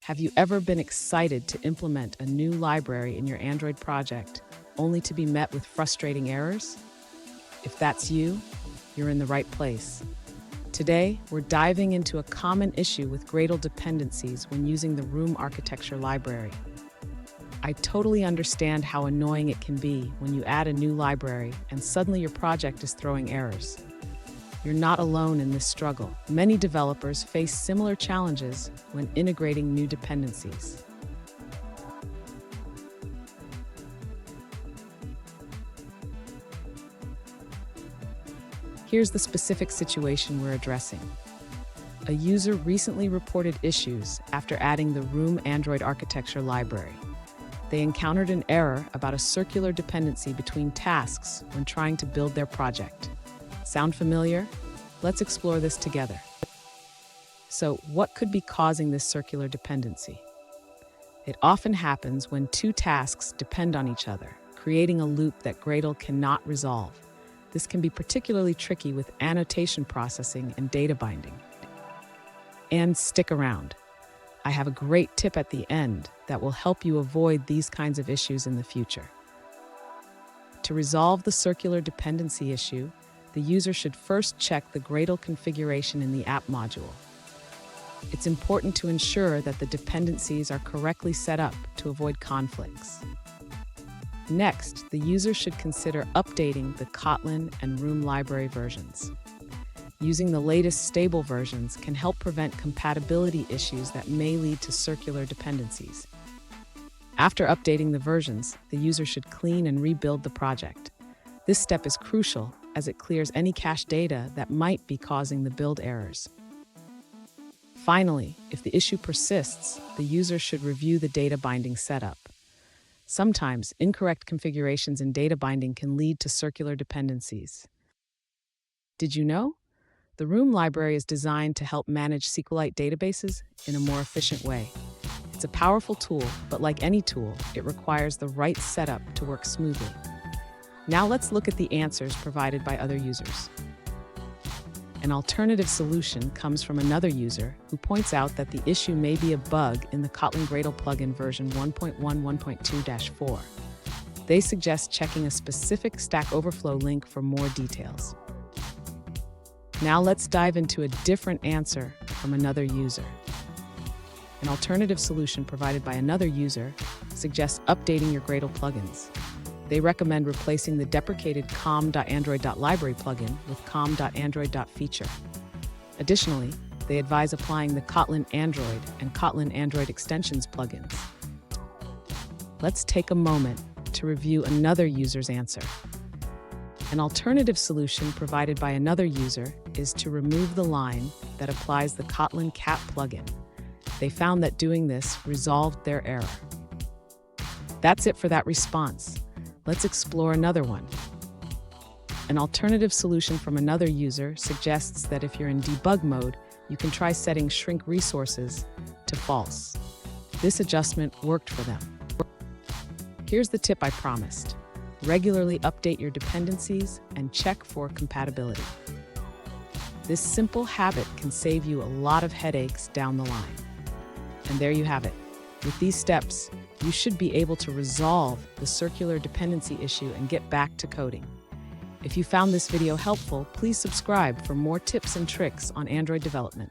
Have you ever been excited to implement a new library in your Android project, only to be met with frustrating errors? If that's you, you're in the right place. Today, we're diving into a common issue with Gradle dependencies when using the Room Architecture library. I totally understand how annoying it can be when you add a new library and suddenly your project is throwing errors. You're not alone in this struggle. Many developers face similar challenges when integrating new dependencies. Here's the specific situation we're addressing. A user recently reported issues after adding the Room Android Architecture library. They encountered an error about a circular dependency between tasks when trying to build their project. Sound familiar? Let's explore this together. So, what could be causing this circular dependency? It often happens when two tasks depend on each other, creating a loop that Gradle cannot resolve. This can be particularly tricky with annotation processing and data binding. And stick around. I have a great tip at the end that will help you avoid these kinds of issues in the future. To resolve the circular dependency issue, the user should first check the Gradle configuration in the app module. It's important to ensure that the dependencies are correctly set up to avoid conflicts. Next, the user should consider updating the Kotlin and Room library versions. Using the latest stable versions can help prevent compatibility issues that may lead to circular dependencies. After updating the versions, the user should clean and rebuild the project. This step is crucial as it clears any cache data that might be causing the build errors. Finally, if the issue persists, the user should review the data binding setup. Sometimes, incorrect configurations in data binding can lead to circular dependencies. Did you know? The Room library is designed to help manage SQLite databases in a more efficient way. It's a powerful tool, but like any tool, it requires the right setup to work smoothly. Now let's look at the answers provided by other users. An alternative solution comes from another user who points out that the issue may be a bug in the Kotlin Gradle plugin version 1.1.2-4. They suggest checking a specific Stack Overflow link for more details. Now let's dive into a different answer from another user. An alternative solution provided by another user suggests updating your Gradle plugins. They recommend replacing the deprecated com.android.library plugin with com.android.feature. Additionally, they advise applying the Kotlin Android and Kotlin Android extensions plugins. Let's take a moment to review another user's answer. An alternative solution provided by another user is to remove the line that applies the Kotlin cat plugin. They found that doing this resolved their error. That's it for that response. Let's explore another one. An alternative solution from another user suggests that if you're in debug mode, you can try setting shrink resources to false. This adjustment worked for them. Here's the tip I promised. Regularly update your dependencies and check for compatibility. This simple habit can save you a lot of headaches down the line. And there you have it. With these steps, you should be able to resolve the circular dependency issue and get back to coding. If you found this video helpful, please subscribe for more tips and tricks on Android development.